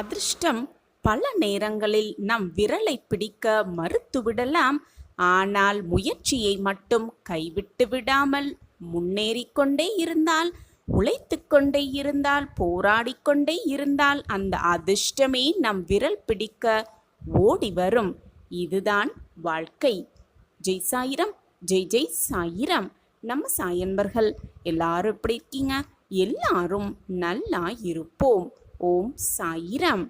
அதிர்ஷ்டம் பல நேரங்களில் நம் விரலை பிடிக்க மறுத்துவிடலாம். ஆனால் முயற்சியை மட்டும் கைவிட்டு விடாமல் முன்னேறிக்கொண்டே இருந்தால், உழைத்து கொண்டே இருந்தால், போராடிக்கொண்டே இருந்தால் அந்த அதிர்ஷ்டமே நம் விரல் பிடிக்க ஓடி வரும். இதுதான் வாழ்க்கை. ஜெய் சாயிரம், ஜெய் ஜெய் சாயிரம். நம்ம சாயன்பர்கள் எல்லாரும் எப்படி இருக்கீங்க? எல்லாரும் நல்லா இருப்போம். ஓம் சாயிரம்.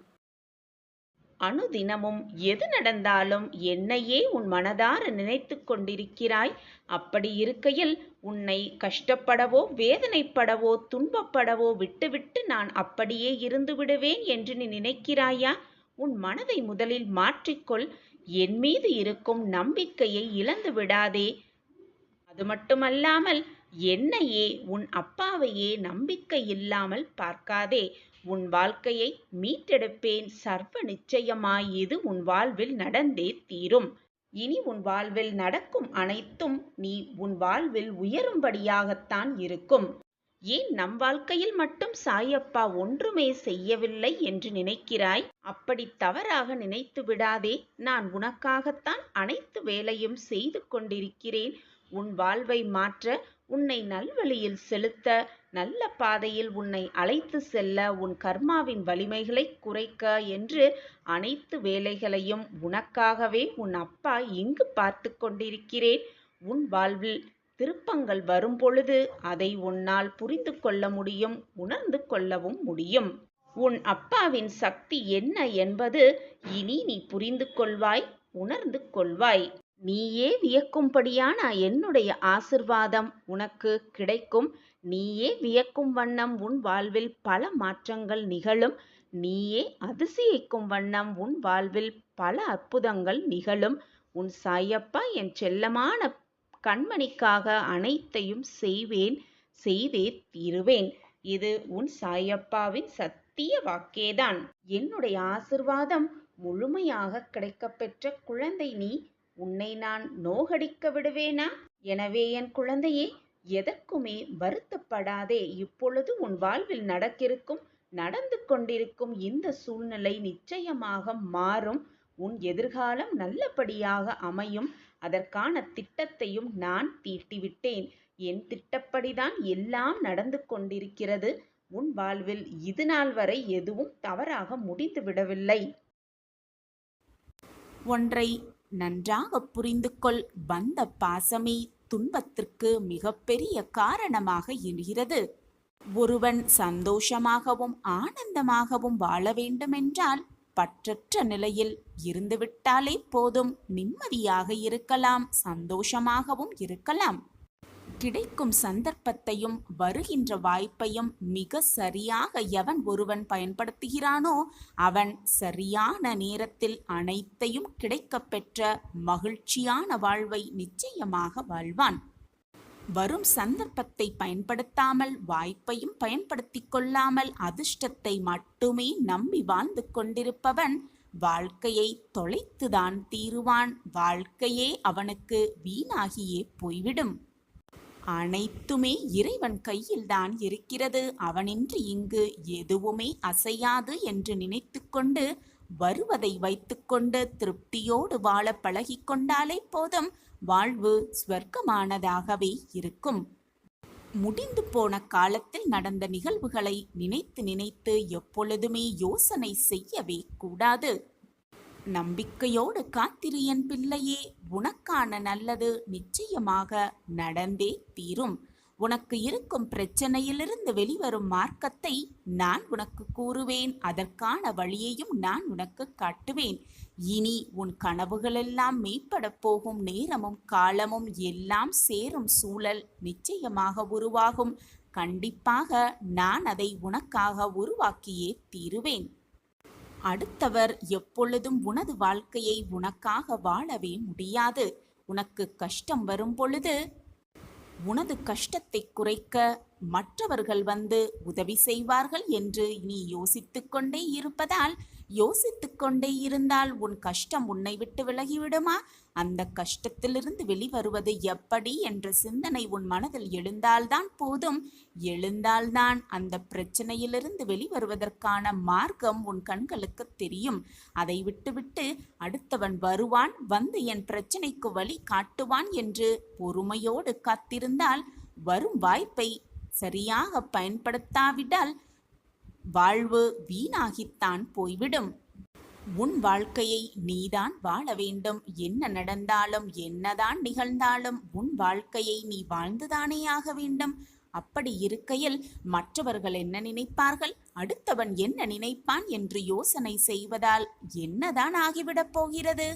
அனுதினமும் எது நடந்தாலும் என்னையே உன் மனதார நினைத்து கொண்டிருக்கிறாய். அப்படி இருக்கையில் உன்னை கஷ்டப்படவோ வேதனைப்படவோ துன்பப்படவோ விட்டுவிட்டு நான் அப்படியே இருந்து விடுவேன் என்று நீ நினைக்கிறாயா? உன் மனதை முதலில் மாற்றிக்கொள். என் மீது இருக்கும் நம்பிக்கையை இழந்து விடாதே. அது மட்டுமல்லாமல் என்னையே உன் அப்பாவையே நம்பிக்கை இல்லாமல் பார்க்காதே. உன் வாழ்க்கையை மீட்டெடுப்பேன் சர்வ நிச்சயமாய். இது உன் வாழ்வில் நடந்தே தீரும். இனி உன் வாழ்வில் நடக்கும் அனைத்தும் நீ உன் வாழ்வில் உயரும்படியாகத்தான் இருக்கும். ஏன் நம் வாழ்க்கையில் மட்டும் சாயப்பா ஒன்றுமே செய்யவில்லை என்று நினைக்கிறாய்? அப்படி தவறாக நினைத்து விடாதே. நான் உனக்காகத்தான் அனைத்து வேலையும் செய்து கொண்டிருக்கிறேன். உன் வாழ்வை மாற்ற, உன்னை நல்வழியில் செலுத்த, நல்ல பாதையில் உன்னை அழைத்து செல்ல, உன் கர்மாவின் வலிமைகளை குறைக்க என்று அனைத்து வேலைகளையும் உனக்காகவே உன் அப்பா இங்கு பார்த்து கொண்டிருக்கிறேன். உன் வாழ்வில் திருப்பங்கள் வரும் பொழுது அதை உன்னால் புரிந்து கொள்ள முடியும், உணர்ந்து கொள்ளவும் முடியும். உன் அப்பாவின் சக்தி என்ன என்பது இனி நீ புரிந்து கொள்வாய், உணர்ந்து கொள்வாய். நீயே வியக்கும்படியான என்னுடைய ஆசிர்வாதம் உனக்கு கிடைக்கும். நீயே வியக்கும் வண்ணம் உன் வாழ்வில் பல மாற்றங்கள் நிகழும். நீயே அதிசயிக்கும் வண்ணம் உன் வாழ்வில் பல அற்புதங்கள் நிகழும். உன் சாயப்பா என் செல்லமான கண்மணிக்காக அனைத்தையும் செய்வேன், செய்தே தீருவேன். இது உன் சாயப்பாவின் சத்திய வாக்கேதான். என்னுடைய ஆசிர்வாதம் முழுமையாக கிடைக்கப்பெற்ற குழந்தை நீ. உன்னை நான் நோகடிக்க விடுவேனா? எனவே என் குழந்தையே, எதற்குமே வருத்தப்படாதே. இப்பொழுது உன் வாழ்வில் நடந்து கொண்டிருக்கும் இந்த சூழ்நிலை நிச்சயமாக மாறும். உன் எதிர்காலம் நல்லபடியாக அமையும். அதற்கான திட்டத்தையும் நான் தீட்டிவிட்டேன். என் திட்டப்படிதான் எல்லாம் நடந்து கொண்டிருக்கிறது. உன் வாழ்வில் இது நாள் வரை எதுவும் தவறாக முடிந்து விடவில்லை. ஒன்றை நன்றாக புரிந்து கொள். வந்த பாசமே துன்பத்திற்கு மிகப்பெரிய காரணமாக இருக்கிறது. ஒருவன் சந்தோஷமாகவும் ஆனந்தமாகவும் வாழ வேண்டுமென்றால் பற்றற்ற நிலையில் இருந்துவிட்டாலே போதும். நிம்மதியாக இருக்கலாம், சந்தோஷமாகவும் இருக்கலாம். கிடைக்கும் சந்தர்ப்பத்தையும் வருகின்ற வாய்ப்பையும் மிக சரியாக எவன் ஒருவன் பயன்படுத்துகிறானோ அவன் சரியான நேரத்தில் அனைத்தையும் கிடைக்கப்பெற்ற மகிழ்ச்சியான வாழ்வை நிச்சயமாக வாழ்வான். வரும் சந்தர்ப்பத்தை பயன்படுத்தாமல், வாய்ப்பையும் பயன்படுத்தி கொள்ளாமல் அதிர்ஷ்டத்தை மட்டுமே நம்பி வாழ்ந்து கொண்டிருப்பவன் வாழ்க்கையை தொலைத்துதான் தீருவான். வாழ்க்கையே அவனுக்கு வீணாகியே போய்விடும். அனைத்துமே இறைவன் கையில்தான் இருக்கிறது. அவனின்றி இங்கு எதுவுமே அசையாது என்று நினைத்து கொண்டு வருவதை வைத்துக்கொண்டு திருப்தியோடு வாழ பழகிக்கொண்டாலே போதும். வாழ்வு ஸ்வர்க்கமானதாகவே இருக்கும். முடிந்து போன காலத்தில் நடந்த நிகழ்வுகளை நினைத்து நினைத்து எப்பொழுதுமே யோசனை செய்யவே கூடாது. நம்பிக்கையோடு காத்திரு என் பிள்ளையே. உனக்கான நல்லது நிச்சயமாக நடந்தே தீரும். உனக்கு இருக்கும் பிரச்சனையிலிருந்து வெளிவரும் மார்க்கத்தை நான் உனக்கு கூறுவேன். அதற்கான வழியையும் நான் உனக்கு காட்டுவேன். இனி உன் கனவுகளெல்லாம் மெய்ப்படப் போகும் நேரமும் காலமும் எல்லாம் சேரும் சூழல் நிச்சயமாக உருவாகும். கண்டிப்பாக நான் அதை உனக்காக உருவாக்கியே தீருவேன். அடுத்தவர் எப்பொழுதும் உனது வாழ்க்கையை உனக்காக வாழவே முடியாது. உனக்கு கஷ்டம் வரும் பொழுது உனது கஷ்டத்தை குறைக்க மற்றவர்கள் வந்து உதவி செய்வார்கள் என்று நீ யோசித்து கொண்டே இருப்பதால் யோசித்துக் கொண்டே இருந்தால் உன் கஷ்டம் உன்னை விட்டு விலகிவிடுமா? அந்த கஷ்டத்திலிருந்து வெளிவருவது எப்படி என்ற சிந்தனை உன் மனதில் எழுந்தால்தான் போதும். எழுந்தால்தான் அந்த பிரச்சனையிலிருந்து வெளிவருவதற்கான மார்க்கம் உன் கண்களுக்கு தெரியும். அதை விட்டுவிட்டு அடுத்தவன் வருவான், வந்து என் பிரச்சனைக்கு வழி காட்டுவான் என்று பொறுமையோடு காத்திருந்தால் வரும் வாய்ப்பை சரியாக பயன்படுத்தாவிட்டால் வாழ்வு வீணாகித்தான் போய்விடும். உன் வாழ்க்கையை நீதான் வாழ வேண்டும். என்ன நடந்தாலும் என்னதான் நிகழ்ந்தாலும் உன் வாழ்க்கையை நீ வாழ்ந்துதானே ஆக வேண்டும். அப்படி இருக்கையில் மற்றவர்கள் என்ன நினைப்பார்கள், அடுத்தவன் என்ன நினைப்பான் என்று யோசனை செய்வதால் என்னதான் ஆகிவிடப் போகிறது?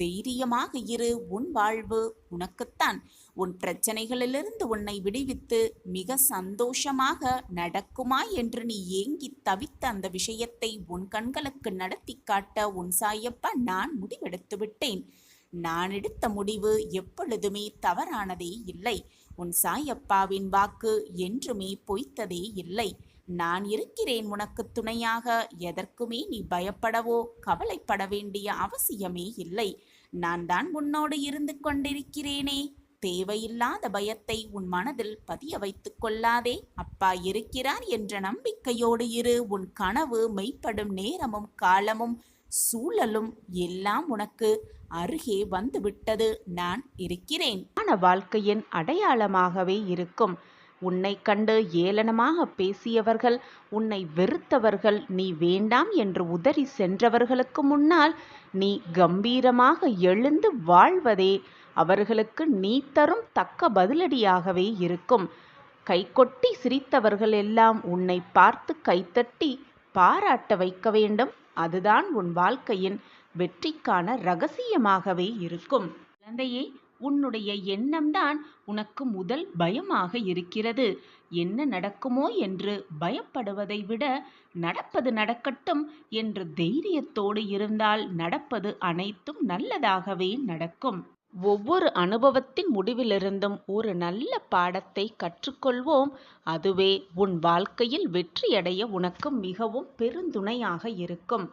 தைரியமாக இரு. உன் வாழ்வு உனக்குத்தான். உன் பிரச்சனைகளிலிருந்து உன்னை விடுவித்து மிக சந்தோஷமாக நடக்குமா என்று நீ ஏங்கி தவித்த அந்த விஷயத்தை உன் கண்களுக்கு நடத்தி காட்ட உன் சாயப்பா நான் முடிவெடுத்து விட்டேன். நான் எடுத்த முடிவு எப்பொழுதுமே தவறானதே இல்லை. உன் சாயப்பாவின் வாக்கு என்றுமே பொய்த்ததே இல்லை. நான் இருக்கிறேன் உனக்கு துணையாக. எதற்குமே நீ பயப்படவோ கவலைப்பட வேண்டிய அவசியமே இல்லை. நான் தான் உன்னோடு இருந்து கொண்டிருக்கிறேனே. தேவையில்லாத பயத்தை உன் மனதில் பதிய வைத்துக் கொள்ளாதே. அப்பா இருக்கிறார் என்ற நம்பிக்கையோடு இரு. உன் கனவு மெய்ப்படும் நேரமும் காலமும் சூழலும் எல்லாம் உனக்கு அருகே வந்துவிட்டது. நான் இருக்கிறேன். வாழ்க்கையின் அடையாளமாகவே இருக்கும். உன்னை கண்டு ஏளனமாக பேசியவர்கள், உன்னை வெறுத்தவர்கள், நீ வேண்டாம் என்று உதறி சென்றவர்களுக்கு முன்னால் நீ கம்பீரமாக எழுந்து வாழ்வதே அவர்களுக்கு நீ தரும் தக்க பதிலடியாகவே இருக்கும். கைகொட்டி சிரித்தவர்கள் எல்லாம் உன்னை பார்த்து கைத்தட்டி பாராட்ட வைக்க வேண்டும். அதுதான் உன் வாழ்க்கையின் வெற்றிக்கான ரகசியமாகவே இருக்கும். குழந்தையே, உன்னுடைய எண்ணம்தான் உனக்கு முதல் பயமாக இருக்கிறது. என்ன நடக்குமோ என்று பயப்படுவதை விட நடப்பது நடக்கட்டும் என்று தைரியத்தோடு இருந்தால் நடப்பது அனைத்தும் நல்லதாகவே நடக்கும். ஒவ்வொரு அனுபவத்தின் முடிவிலிருந்தும் ஒரு நல்ல பாடத்தை கற்றுக்கொள்வோம். அதுவே உன் வாழ்க்கையில் வெற்றியடைய உனக்கு மிகவும் பெருந்துணையாக இருக்கும்.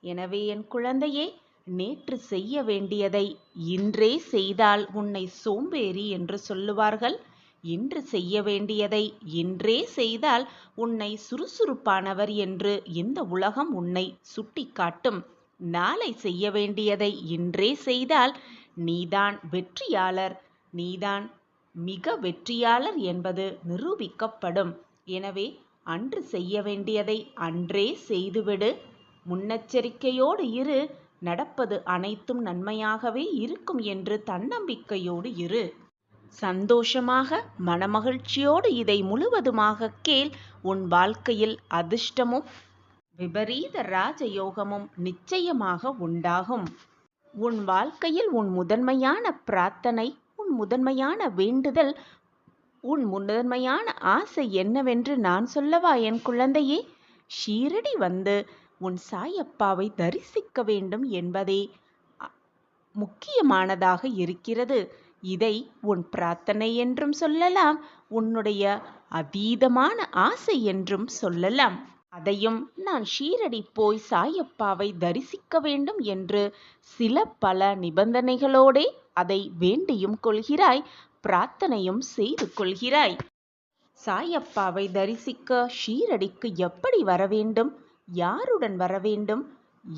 எனவே என் குழந்தையே, நேற்று செய்ய வேண்டியதை இன்றே செய்தால் உன்னை சோம்பேறி என்று சொல்லுவார்கள். இன்று செய்ய வேண்டியதை இன்றே செய்தால் உன்னை சுறுசுறுப்பானவர் என்று இந்த உலகம் உன்னை சுட்டிக்காட்டும். நாளை செய்ய வேண்டியதை இன்றே செய்தால் நீதான் வெற்றியாளர், நீதான் மிக வெற்றியாளர் என்பது நிரூபிக்கப்படும். எனவே அன்று செய்ய வேண்டியதை அன்றே செய்துவிடு. முன்னெச்சரிக்கையோடு இரு. நடப்பது அனைத்தும் நன்மையாகவே இருக்கும் என்று தன்னம்பிக்கையோடு இரு. சந்தோஷமாக மனமகிழ்ச்சியோடு இதை முழுவதுமாக கேள். உன் வாழ்க்கையில் அதிர்ஷ்டமும் விபரீத ராஜயோகமும் நிச்சயமாக உண்டாகும். உன் வாழ்க்கையில் உன் முதன்மையான பிரார்த்தனை, உன் முதன்மையான வேண்டுதல், உன் முதன்மையான ஆசை என்னவென்று நான் சொல்லவா என் குழந்தையே? ஷீரடி வந்து உன் சாயப்பாவை தரிசிக்க வேண்டும் என்பதே முக்கியமானதாக இருக்கிறது. இதை உன் பிரார்த்தனை என்றும் சொல்லலாம், உன்னுடைய அதீதமான ஆசை என்றும் சொல்லலாம். அதையும் நான் ஷீரடி போய் சாயப்பாவை தரிசிக்க வேண்டும் என்று சில பல நிபந்தனைகளோடே அதை வேண்டியும் கொள்கிறாய், பிரார்த்தனையும் செய்து கொள்கிறாய். சாயப்பாவை தரிசிக்க ஷீரடிக்கு எப்படி வர வேண்டும், யாருடன் வர வேண்டும்,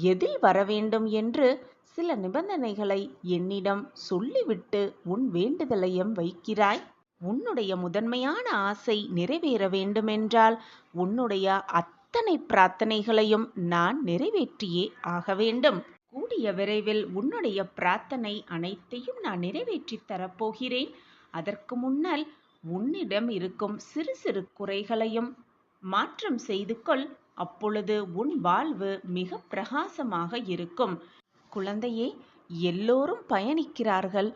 எதில் வர வேண்டும் என்று சில நிபந்தனைகளை என்னிடம் சொல்லிவிட்டு உன் வேண்டுதலையும் வைக்கிறாய். உன்னுடைய முதன்மையான ஆசை நிறைவேற வேண்டுமென்றால் உன்னுடைய அத்தனை பிரார்த்தனைகளையும் நான் நிறைவேற்றியே ஆக வேண்டும். கூடிய விரைவில் உன்னுடைய பிரார்த்தனை அனைத்தையும் நான் நிறைவேற்றி தரப்போகிறேன். அதற்கு முன்னால் உன்னிடம் இருக்கும் சிறு சிறு குறைகளையும் மாற்றம் செய்து கொள். அப்பொழுது உன் வாழ்வு மிக பிரகாசமாக இருக்கும். குழந்தையே, எல்லோரும் பயணிக்கிறார்கள்,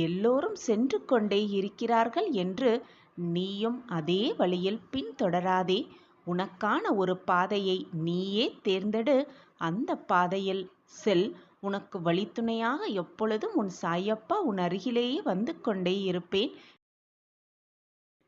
எல்லோரும் சென்று கொண்டே இருக்கிறார்கள் என்று நீயும் அதே வழியில் பின்தொடராதே. உனக்கான ஒரு பாதையை நீயே தேர்ந்தெடு. அந்த பாதையில் செல். உனக்கு வழித்துணையாக எப்பொழுதும் உன் சாயப்பா உன் அருகிலேயே வந்து கொண்டே இருப்பேன்.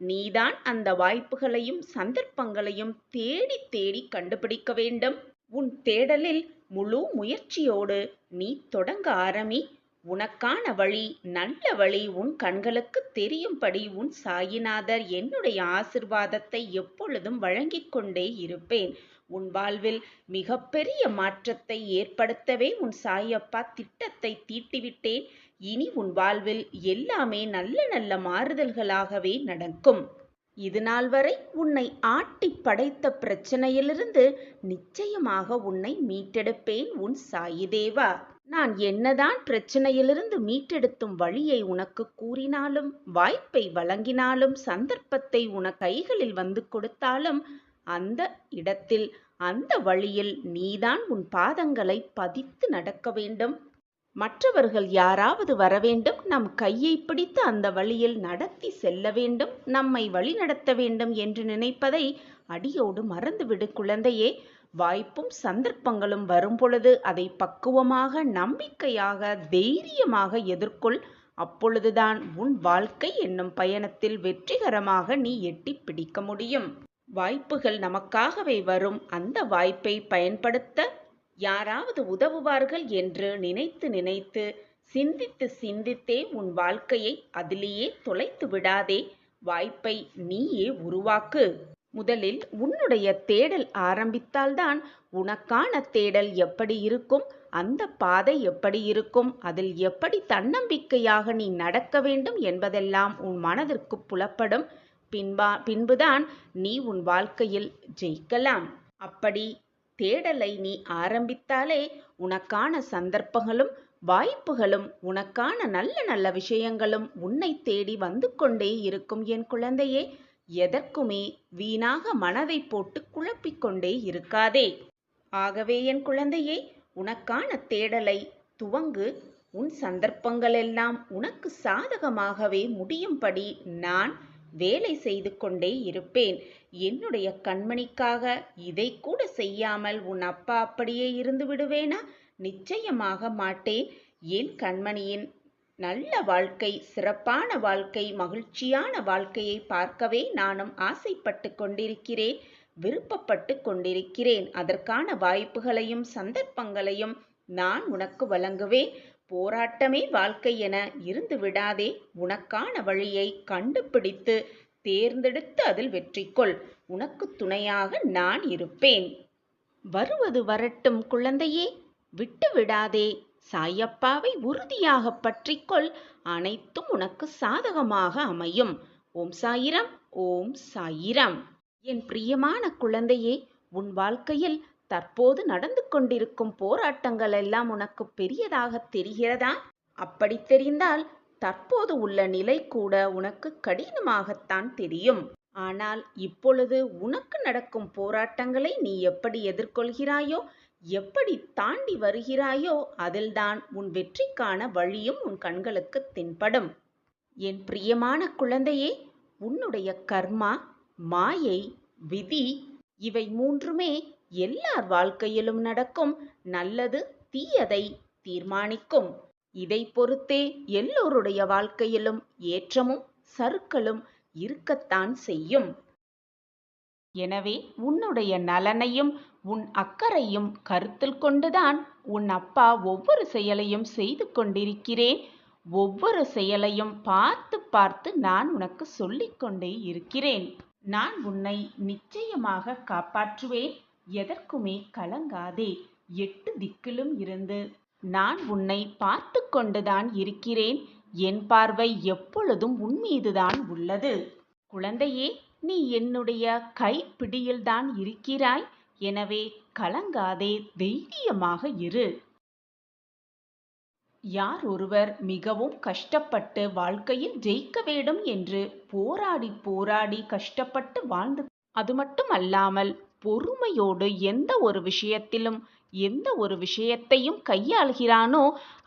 நீதான் அந்த வாய்ப்புகளையும் சந்தர்ப்பங்களையும் தேடி தேடி கண்டுபிடிக்க வேண்டும். உன் தேடலில் முழு முயற்சியோடு நீ தொடங்க ஆரம்பி. உனக்கான வழி, நல்ல வழி உன் கண்களுக்கு தெரியும்படி உன் சாயிநாதர் என்னுடைய ஆசிர்வாதத்தை எப்பொழுதும் வழங்கிக் கொண்டே இருப்பேன். உன் வாழ்வில் மிகப்பெரிய மாற்றத்தை ஏற்படுத்தவே உன் சாயப்பா திட்டத்தை தீட்டிவிட்டேன். இனி உன் வாழ்வில் எல்லாமே நல்ல நல்ல மாறுதல்களாகவே நடக்கும். இதுநாள் வரை உன்னை ஆட்டி படைத்த பிரச்சனையிலிருந்து நிச்சயமாக உன்னை மீட்டெடுப்பேன் உன் சாயி தேவா. நான் என்னதான் பிரச்சனையிலிருந்து மீட்டெடுத்தும் வழியை உனக்கு கூறினாலும், வாய்ப்பை வழங்கினாலும், சந்தர்ப்பத்தை உன கைகளில் வந்து கொடுத்தாலும், அந்த இடத்தில் அந்த வழியில் நீதான் உன் பாதங்களை பதித்து நடக்க வேண்டும். மற்றவர்கள் யாராவது வரவேண்டும், நம் கையை பிடித்து அந்த வழியில் நடத்தி செல்ல வேண்டும், நம்மை வழிநடத்த வேண்டும் என்று நினைப்பதை அடியோடு மறந்துவிடு குழந்தையே. வாய்ப்பும் சந்தர்ப்பங்களும் வரும்பொழுது அதை பக்குவமாக, நம்பிக்கையாக, தைரியமாக எதிர்கொள். அப்பொழுதுதான் உன் வாழ்க்கை என்னும் பயணத்தில் வெற்றிகரமாக நீ எட்டி பிடிக்க முடியும். வாய்ப்புகள் நமக்காகவே வரும். அந்த வாய்ப்பை பயன்படுத்த யாராவது உதவுவார்கள் என்று நினைத்து நினைத்து, சிந்தித்து சிந்தித்தே உன் வாழ்க்கையை அதிலேயே தொலைத்து விடாதே. வாய்ப்பை நீயே உருவாக்கு. முதலில் உன்னுடைய தேடல் ஆரம்பித்தால்தான் உனக்கான தேடல் எப்படி இருக்கும், அந்த பாதை எப்படி இருக்கும், அதில் எப்படி தன்னம்பிக்கையாக நீ நடக்க வேண்டும் என்பதெல்லாம் உன் மனதிற்கு புலப்படும். பின்புதான் நீ உன் வாழ்க்கையில் ஜெயிக்கலாம். அப்படி தேடலை நீ ஆரம்பித்தாலே உனக்கான சந்தர்ப்பங்களும் வாய்ப்புகளும், உனக்கான நல்ல நல்ல விஷயங்களும் உன்னை தேடி வந்து கொண்டே இருக்கும் என் குழந்தையே. எதற்குமே வீணாக மனதை போட்டு குழப்பிக்கொண்டே இருக்காதே. ஆகவே என் குழந்தையே, உனக்கான தேடலை துவங்கு. உன் சந்தர்ப்பங்களெல்லாம் உனக்கு சாதகமாகவே முடியும்படி நான் வேலை செய்து கொண்டே இருப்பேன். என்னுடைய கண்மணிக்காக இதை கூட செய்யாமல் உன் அப்பா அப்படியே இருந்து விடுவேனா? நிச்சயமாக மாட்டேன். என் கண்மணியின் நல்ல வாழ்க்கை, சிறப்பான வாழ்க்கை, மகிழ்ச்சியான வாழ்க்கையை பார்க்கவே நானும் ஆசைப்பட்டு கொண்டிருக்கிறேன், விருப்பப்பட்டு கொண்டிருக்கிறேன். அதற்கான வாய்ப்புகளையும் சந்தர்ப்பங்களையும் நான் உனக்கு வழங்குவேன். போராட்டமே வாழ்க்கை என இருந்து விடாதே. உனக்கான வழியை கண்டுபிடித்து தேர்ந்தெடுத்து அதில் வெற்றிக்கொள். உனக்கு துணையாக நான் இருப்பேன். வருவது வரட்டும் குழந்தையே, விட்டு விடாதே. சாயப்பாவை உறுதியாக பற்றிக்கொள். அனைத்தும் உனக்கு சாதகமாக அமையும். ஓம் சாயிரம், ஓம் சாயிரம். என் பிரியமான குழந்தையே, உன் வாழ்க்கையில் தற்போது நடந்து கொண்டிருக்கும் போராட்டங்கள் எல்லாம் உனக்கு பெரியதாக தெரிகிறதா? அப்படி தெரிந்தால் தற்போது உள்ள நிலை கூட உனக்கு கடினமாகத்தான் தெரியும். ஆனால் இப்பொழுது உனக்கு நடக்கும் போராட்டங்களை நீ எப்படி எதிர்கொள்கிறாயோ, எப்படி தாண்டி வருகிறாயோ, அதில்தான் உன் வெற்றிக்கான வழியும் உன் கண்களுக்கு தென்படும். என் பிரியமான குழந்தையே, உன்னுடைய கர்மா, மாயை, விதி இவை மூன்றுமே எல்லார் வாழ்க்கையிலும் நடக்கும். நல்லது தீயதை தீர்மானிக்கும். இதை பொறுத்தே எல்லோருடைய வாழ்க்கையிலும் ஏற்றமும் சறுக்கலும் இருக்கத்தான் செய்யும். எனவே உன்னுடைய நலனையும் உன் அக்கறையும் கருத்தில் கொண்டுதான் உன் அப்பா ஒவ்வொரு செயலையும் செய்து கொண்டிருக்கிறேன். ஒவ்வொரு செயலையும் பார்த்து பார்த்து நான் உனக்கு சொல்லிக்கொண்டே இருக்கிறேன். நான் உன்னை நிச்சயமாக காப்பாற்றுவேன். எதற்குமே கலங்காதே. 8 திக்கிலும் இருந்து நான் உன்னை பார்த்து கொண்டுதான் இருக்கிறேன். என் பார்வை எப்பொழுதும் உன் மீதுதான் உள்ளது. குழந்தையே, நீ என்னுடைய கைப்பிடியில்தான் இருக்கிறாய். எனவே கலங்காதே, தைரியமாக இரு. யார் ஒருவர் மிகவும் கஷ்டப்பட்டு வாழ்க்கையில் ஜெயிக்க வேண்டும் என்று போராடி போராடி கஷ்டப்பட்டு வாழ்ந்து, அது மட்டும் அல்லாமல் பொறுமையோடு எந்த ஒரு விஷயத்திலும் எந்த ஒரு விஷயத்தையும் கையாள்கிறானோ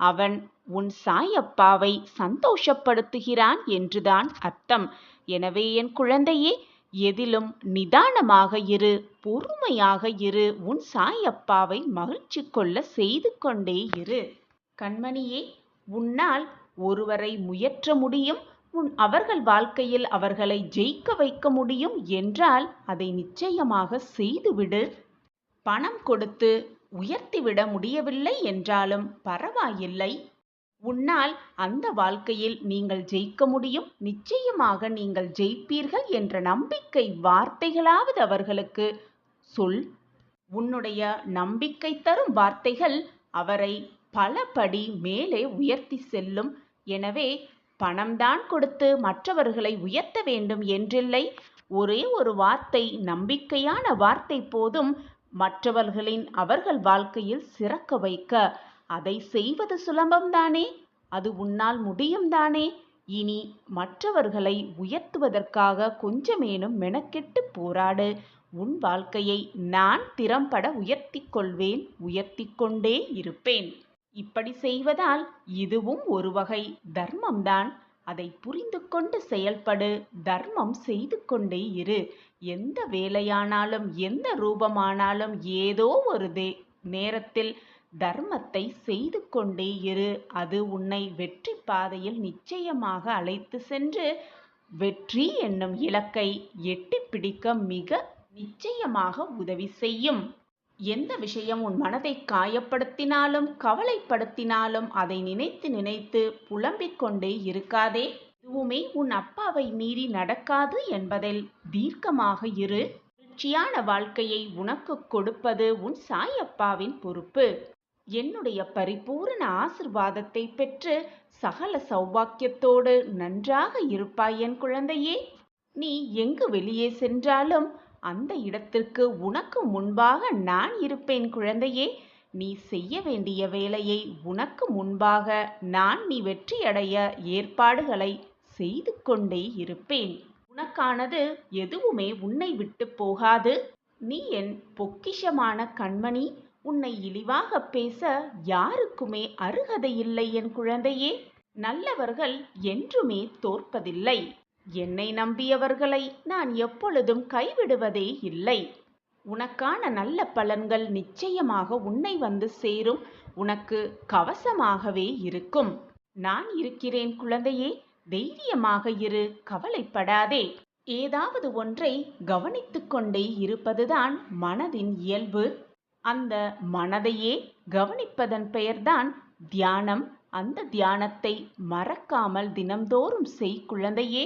அவன் உன் சாயப்பாவை சந்தோஷப்படுத்துகிறான் என்றுதான் அர்த்தம். எனவே என் குழந்தையே, எதிலும் நிதானமாக இரு, பொறுமையாக இரு. உன் சாயப்பாவை மகிழ்ச்சி கொள்ள செய்து கொண்டே இரு. கண்மணியே, உன்னால் ஒருவரை முயற்ற முடியும், அவர்கள் வாழ்க்கையில் அவர்களை ஜெயிக்க வைக்க முடியும் என்றால் அதை நிச்சயமாக செய்துவிடு. பணம் கொடுத்து உயர்த்திவிட முடியவில்லை என்றாலும் பரவாயில்லை. உன்னால் அந்த வாழ்க்கையில் நீங்கள் ஜெயிக்க முடியும், நிச்சயமாக நீங்கள் ஜெயிப்பீர்கள் என்ற நம்பிக்கை வார்த்தைகளாவது அவர்களுக்கு சொல். உன்னுடைய நம்பிக்கை தரும் வார்த்தைகள் அவரை பல படி மேலே உயர்த்தி செல்லும். எனவே பணம்தான் கொடுத்து மற்றவர்களை உயர்த்த வேண்டும் என்றில்லை. ஒரே ஒரு வார்த்தை, நம்பிக்கையான வார்த்தை போதும் மற்றவர்களின் அவர்கள் வாழ்க்கையில் சிறக்க வைக்க. அதை செய்வது சுலபம்தானே? அது உன்னால் முடியும் தானே? இனி மற்றவர்களை உயர்த்துவதற்காக கொஞ்சமேனும் மெனக்கெட்டு போராடு. உன் வாழ்க்கையை நான் திறம்பட உயர்த்திக் கொள்வேன், உயர்த்தி கொண்டே இருப்பேன். இப்படி செய்வதால் இதுவும் ஒரு வகை தர்மம்தான். அதை புரிந்து கொண்டு செயல்படு. தர்மம் செய்து கொண்டே இரு. எந்த வேலையானாலும் எந்த ரூபமானாலும் ஏதோ ஒரு நேரத்தில் தர்மத்தை செய்து கொண்டே இரு. அது உன்னை வெற்றி பாதையில் நிச்சயமாக அழைத்து சென்று வெற்றி என்னும் இலக்கை எட்டி பிடிக்க மிக நிச்சயமாக உதவி செய்யும். எந்த விஷயம் உன் மனதை காயப்படுத்தினாலும் கவலைப்படுத்தினாலும் அதை நினைத்து நினைத்து புலம்பிக் கொண்டே இருக்காதே. எதுவுமே உன் அப்பாவை மீறி நடக்காது என்பதில் தீர்க்கமாக இரு. மகிழ்ச்சியான வாழ்க்கையை உனக்கு கொடுப்பது உன் சாயப்பாவின் பொறுப்பு. என்னுடைய பரிபூரண ஆசிர்வாதத்தை பெற்று சகல சௌபாக்கியத்தோடு நன்றாக இருப்பாய் என் குழந்தையே. நீ எங்கு வெளியே சென்றாலும் அந்த இடத்திற்கு உனக்கு முன்பாக நான் இருப்பேன் குழந்தையே. நீ செய்ய வேண்டிய வேலையை உனக்கு முன்பாக நீ வெற்றியடைய ஏற்பாடுகளை செய்து கொண்டே இருப்பேன். உனக்கானது எதுவுமே உன்னை விட்டு போகாது. நீ என் பொக்கிஷமான கண்மணி. உன்னை இழிவாக பேச யாருக்குமே அருகதையில்லை என் குழந்தையே. நல்லவர்கள் என்றுமே தோற்பதில்லை. என்னை நம்பியவர்களை நான் எப்பொழுதும் கைவிடுவதே இல்லை. உனக்கான நல்ல பலன்கள் நிச்சயமாக உன்னை வந்து சேரும். உனக்கு கவசமாகவே இருக்கும். நான் இருக்கிறேன் குழந்தையே. தைரியமாக இரு, கவலைப்படாதே. ஏதாவது ஒன்றை கவனித்துக் கொண்டே இருப்பதுதான் மனதின் இயல்பு. அந்த மனதையே கவனிப்பதன் பெயர்தான் தியானம். அந்த தியானத்தை மறக்காமல் தினம்தோறும் செய் குழந்தையே.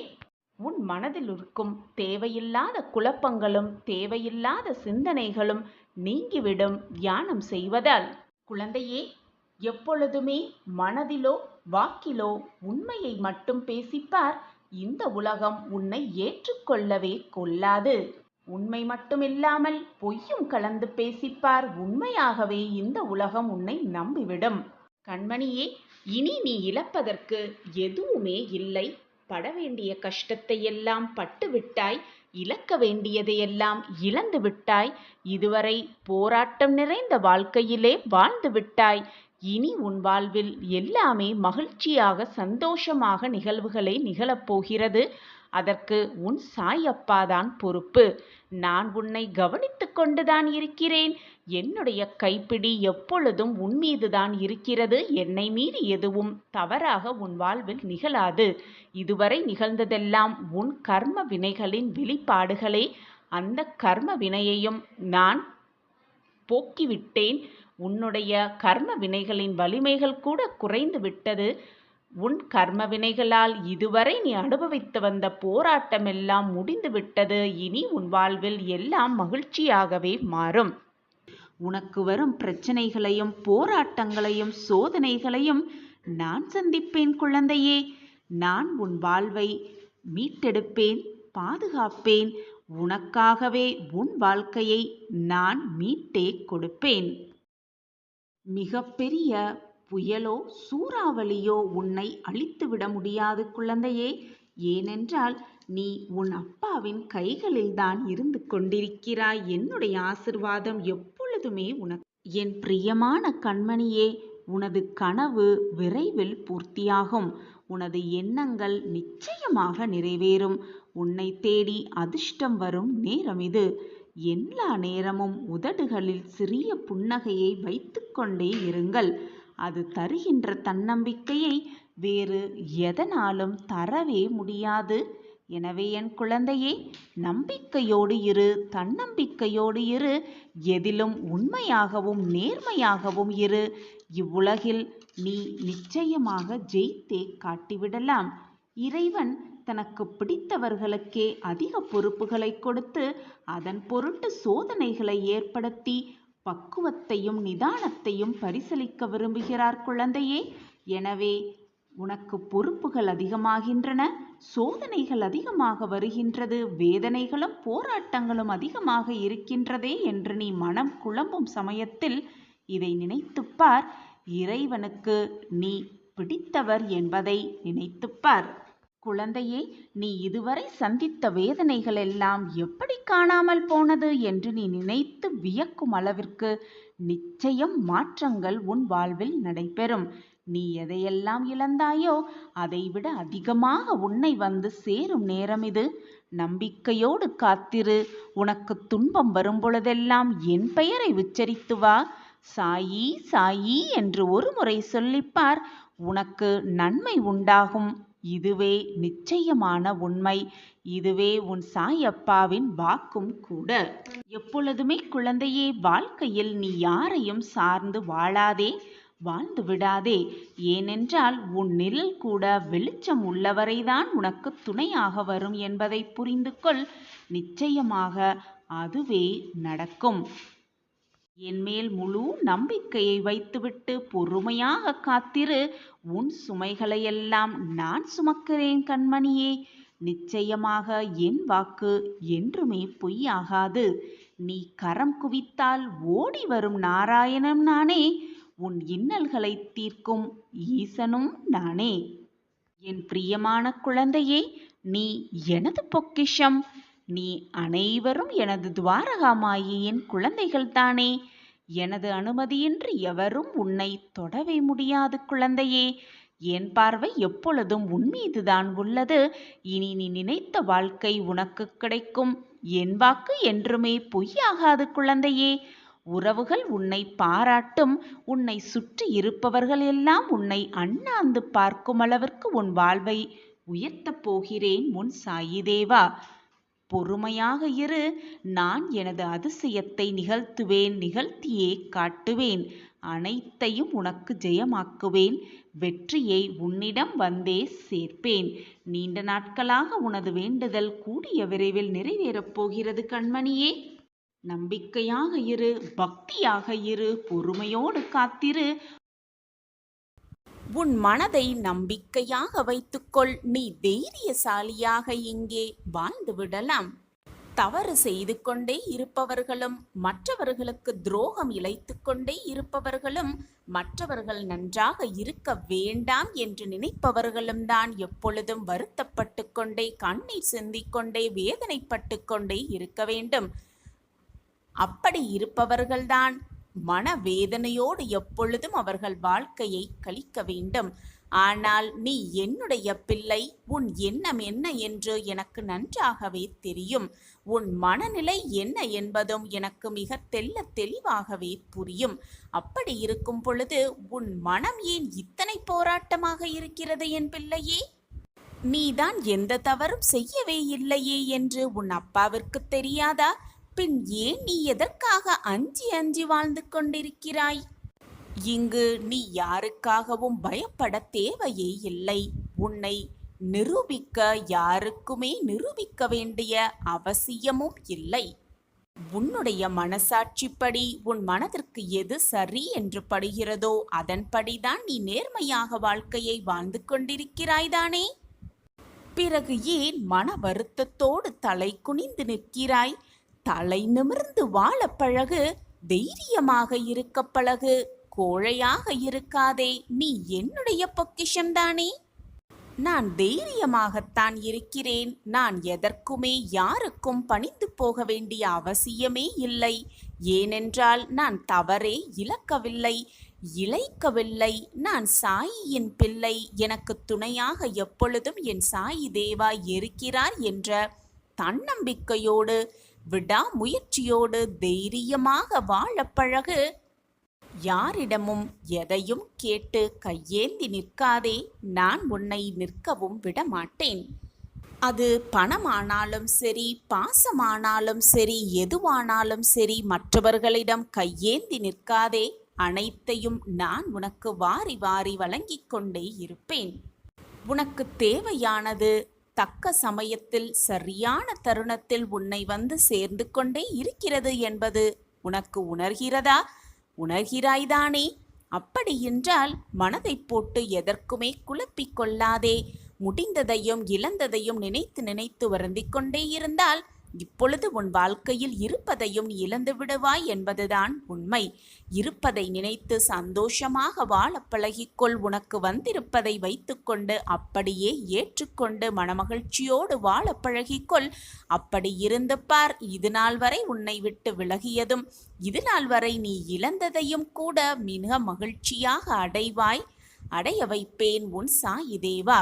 உன் மனதில் இருக்கும் தேவையில்லாத குழப்பங்களும் தேவையில்லாத சிந்தனைகளும் நீங்கிவிடும் தியானம் செய்வதால். குழந்தையே, எப்பொழுதுமே மனதிலோ வாக்கிலோ உண்மையை மட்டும் பேசிப்பார். இந்த உலகம் உன்னை ஏற்றுக்கொள்ளவே கொள்ளாது. உண்மை மட்டுமில்லாமல் பொய்யும் கலந்து பேசிப்பார். உண்மையாகவே இந்த உலகம் உன்னை நம்பிவிடும். கண்மணியே, இனி நீ இழப்பதற்கு எதுவுமே இல்லை. பட வேண்டிய கஷ்டத்தை எல்லாம் பட்டுவிட்டாய். இழக்க வேண்டியதையெல்லாம் இழந்து விட்டாய். இதுவரை போராட்டம் நிறைந்த வாழ்க்கையிலே வாழ்ந்து விட்டாய். இனி உன் வாழ்வில் எல்லாமே மகிழ்ச்சியாக சந்தோஷமாக நிகழ்வுகளே நிகழப்போகிறது. அதற்கு உன் சாயப்பாதான் பொறுப்பு. நான் உன்னை கவனித்து கொண்டுதான் இருக்கிறேன். என்னுடைய கைப்பிடி எப்பொழுதும் உன் மீதுதான் இருக்கிறது. என்னை மீறி எதுவும் தவறாக உன் வாழ்வில் நிகழாது. இதுவரை நிகழ்ந்ததெல்லாம் உன் கர்ம வினைகளின் வெளிப்பாடுகளே. அந்த கர்ம வினையையும் நான் போக்கிவிட்டேன். உன்னுடைய கர்ம வினைகளின் வலிமைகள் கூட குறைந்து விட்டது. உன் கர்ம வினைகளால் இதுவரை நீ அனுபவித்து வந்த போராட்டமெல்லாம் முடிந்து விட்டது. இனி உன் வாழ்வில் எல்லாம் மகிழ்ச்சியாகவே மாறும். உனக்கு வரும் பிரச்சனைகளையும் போராட்டங்களையும் சோதனைகளையும் நான் சந்திப்பேன் குழந்தையே. நான் உன் வாழ்வை மீட்டெடுப்பேன், பாதுகாப்பேன். உனக்காகவே உன் வாழ்க்கையை நான் மீட்டே கொடுப்பேன். மிகப்பெரிய புயலோ சூறாவளியோ உன்னை அழித்துவிட முடியாது குழந்தையே. ஏனென்றால் நீ உன் அப்பாவின் கைகளில்தான் இருந்து கொண்டிருக்கிறாய். என்னுடைய ஆசிர்வாதம் எப்பொழுதுமே உனக்கு. என் பிரியமான கண்மணியே, உனது கனவு விரைவில் பூர்த்தியாகும். உனது எண்ணங்கள் நிச்சயமாக நிறைவேறும். உன்னை தேடி அதிர்ஷ்டம் வரும் நேரம் இது. எல்லா நேரமும் உதடுகளில் சிறிய புன்னகையை வைத்து கொண்டே இருங்கள். அது தருகின்ற தன்னம்பிக்கையை வேறு எதனாலும் தரவே முடியாது. எனவே என் குழந்தையே, நம்பிக்கையோடு இரு, தன்னம்பிக்கையோடு இரு, எதிலும் உண்மையாகவும் நேர்மையாகவும் இரு. இவ்வுலகில் நீ நிச்சயமாக ஜெயித்தே காட்டிவிடலாம். இறைவன் தனக்கு பிடித்தவர்களுக்கே அதிக பொறுப்புகளை கொடுத்து அதன் பொருட்டு சோதனைகளை ஏற்படுத்தி பக்குவத்தையும் நிதானத்தையும் பரிசளிக்க விரும்புகிறார் குழந்தையே. எனவே உனக்கு பொறுப்புகள் அதிகமாகின்றன, சோதனைகள் அதிகமாக வருகின்றது, வேதனைகளும் போராட்டங்களும் அதிகமாக இருக்கின்றதே என்று நீ மனம் குழம்பும் சமயத்தில் இதை நினைத்துப்பார். இறைவனுக்கு நீ பிடித்தவர் என்பதை நினைத்துப்பார். குழந்தையே, நீ இதுவரை சந்தித்த வேதனைகள் எல்லாம் எப்படி காணாமல் போனது என்று நீ நினைத்து வியக்கும் அளவிற்கு நிச்சயம் மாற்றங்கள் உன் வாழ்வில் நடைபெறும். நீ எதையெல்லாம் இழந்தாயோ அதைவிட அதிகமாக உன்னை வந்து சேரும் நேரம் இது. நம்பிக்கையோடு காத்திரு. உனக்கு துன்பம் வரும் பொழுதெல்லாம் என் பெயரை உச்சரித்து வா. சாயி சாயி என்று ஒரு முறை சொல்லிப்பார். உனக்கு நன்மை உண்டாகும். இதுவே நிச்சயமான உண்மை. இதுவே உன் சாயப்பாவின் வாக்கும் கூட. எப்பொழுதுமே குழந்தையே, வாழ்க்கையில் நீ யாரையும் சார்ந்து வாழாதே, வாழ்ந்து விடாதே. ஏனென்றால் உன் நிழல் கூட வெளிச்சம் உள்ளவரைதான் உனக்கு துணையாக வரும் என்பதை புரிந்து கொள். நிச்சயமாக அதுவே நடக்கும். என்மேல் முழு நம்பிக்கையை வைத்துவிட்டு பொறுமையாக காத்திரு. உன் சுமைகளையெல்லாம் நான் சுமக்கிறேன் கண்மணியே. நிச்சயமாக என் வாக்கு என்றுமே பொய்யாகாது. நீ கரம் குவித்தால் ஓடி வரும் நாராயணன் நானே. உன் இன்னல்களை தீர்க்கும் ஈசனும் நானே. என் பிரியமான குழந்தையே, நீ எனது பொக்கிஷம். நீ அனைவரும் எனது துவாரகாமாயின் குழந்தைகள்தானே. எனது அனுமதியின்றி எவரும் உன்னை தொடவே முடியாது குழந்தையே. என் பார்வை எப்பொழுதும் உன்மீதுதான் உள்ளது. இனி நீ நினைத்த வாழ்க்கை உனக்கு கிடைக்கும். என் வாக்கு என்றுமே பொய்யாகாது குழந்தையே. உறவுகள் உன்னை பாராட்டும். உன்னை சுற்றி இருப்பவர்கள் எல்லாம் உன்னை அண்ணாந்து பார்க்கும் அளவிற்கு உன் வாழ்வை உயர்த்தப் போகிறேன் உன் சாயி தேவா. பொறுமையாக இரு. நான் எனது அதிசயத்தை நிகழ்த்துவேன், நிகழ்த்தியே காட்டுவேன். அனைத்தையும் உனக்கு ஜெயமாக்குவேன். வெற்றியை உன்னிடம் வந்தே சேர்ப்பேன். நீண்ட நாட்களாக உனது வேண்டுதல் கூடிய விரைவில் நிறைவேறப் போகிறது கண்மணியே. நம்பிக்கையாக இரு, பக்தியாக இரு, பொறுமையோடு காத்திரு. உன் மனதை நம்பிக்கையாக வைத்துக்கொள். நீ தைரியசாலியாக இங்கே வாழ்ந்து விடலாம். தவறு செய்து கொண்டே இருப்பவர்களும், மற்றவர்களுக்கு துரோகம் இழைத்து கொண்டே இருப்பவர்களும், மற்றவர்கள் நன்றாக இருக்க வேண்டாம் என்று நினைப்பவர்களும் தான் எப்பொழுதும் வருத்தப்பட்டு கொண்டே, கண்ணீர் சிந்திக்கொண்டே, வேதனைப்பட்டு கொண்டே இருக்க வேண்டும். அப்படி இருப்பவர்கள்தான் மனவேதனையோடு எப்பொழுதும் அவர்கள் வாழ்க்கையை கழிக்க வேண்டும். ஆனால் நீ என்னுடைய பிள்ளை. உன் எண்ணம் என்ன என்று எனக்கு நன்றாகவே தெரியும். உன் மனநிலை என்ன என்பதும் எனக்கு மிக தெளிவாகவே புரியும். அப்படி இருக்கும் பொழுது உன் மனம் ஏன் இத்தனை போராட்டமாக இருக்கிறது என் பிள்ளையே? நீதான் எந்த தவறும் செய்யவே இல்லையே என்று உன் அப்பாவிற்கு தெரியாதா? பின் ஏன் நீ எதற்காக அஞ்சி அஞ்சி வாழ்ந்து கொண்டிருக்கிறாய்? இங்கு நீ யாருக்காகவும் பயப்பட தேவையே இல்லை. உன்னை நிரூபிக்க யாருக்குமே நிரூபிக்க வேண்டிய அவசியமும் இல்லை. உன்னுடைய மனசாட்சிப்படி உன் மனதிற்கு எது சரி என்று படுகிறதோ அதன்படிதான் நீ நேர்மையாக வாழ்க்கையை வாழ்ந்து கொண்டிருக்கிறாய்தானே. பிறகு ஏன் மன வருத்தத்தோடு தலை குனிந்து நிற்கிறாய்? தலை நிமிர்ந்து வாழ பழகு. தைரியமாக இருக்க பழகு. கோழையாக இருக்காதே. நீ என்னுடைய பொக்கிஷம்தானே. நான் தைரியமாகத்தான் இருக்கிறேன். நான் எதற்குமே யாருக்கும் பணிந்து போக வேண்டிய அவசியமே இல்லை. ஏனென்றால் நான் தவறே இழைக்கவில்லை. நான் சாயியின் பிள்ளை. எனக்கு துணையாக எப்பொழுதும் என் சாயி தேவா இருக்கிறார் என்ற தன்னம்பிக்கையோடு, விடாமுயற்சியோடு தைரியமாக வாழ பழகு. யாரிடமும் எதையும் கேட்டு கையேந்தி நிற்காதே. நான் உன்னை நிற்கவும் விடமாட்டேன். அது பணமானாலும் சரி, பாசமானாலும் சரி, எதுவானாலும் சரி, மற்றவர்களிடம் கையேந்தி நிற்காதே. அனைத்தையும் நான் உனக்கு வாரி வாரி வழங்கிக் கொண்டே இருப்பேன். உனக்கு தேவையானது தக்க சமயத்தில் சரியான தருணத்தில் உன்னை வந்து சேர்ந்து கொண்டே இருக்கிறது என்பது உனக்கு உணர்கிறதா? உணர்கிறாய்தானே? அப்படியென்றால் மனதை போட்டு எதற்குமே குழப்பிக் கொள்ளாதே. முடிந்ததையும் இழந்ததையும் நினைத்து நினைத்து வருந்திக் கொண்டே இருந்தால் இப்பொழுது உன் வாழ்க்கையில் இருப்பதையும் இழந்து விடுவாய் என்பதுதான் உண்மை. இருப்பதை நினைத்து சந்தோஷமாக வாழ பழகிக்கொள். உனக்கு வந்திருப்பதை வைத்துக்கொண்டு அப்படியே ஏற்றுக்கொண்டு மனமகிழ்ச்சியோடு வாழ பழகிக்கொள். அப்படி இருந்து பார், இது நாள் வரை உன்னை விட்டு விலகியதும் இது நாள் வரை நீ இழந்ததையும் கூட மிக மகிழ்ச்சியாக அடைய வைப்பேன் உன் சாயி தேவா.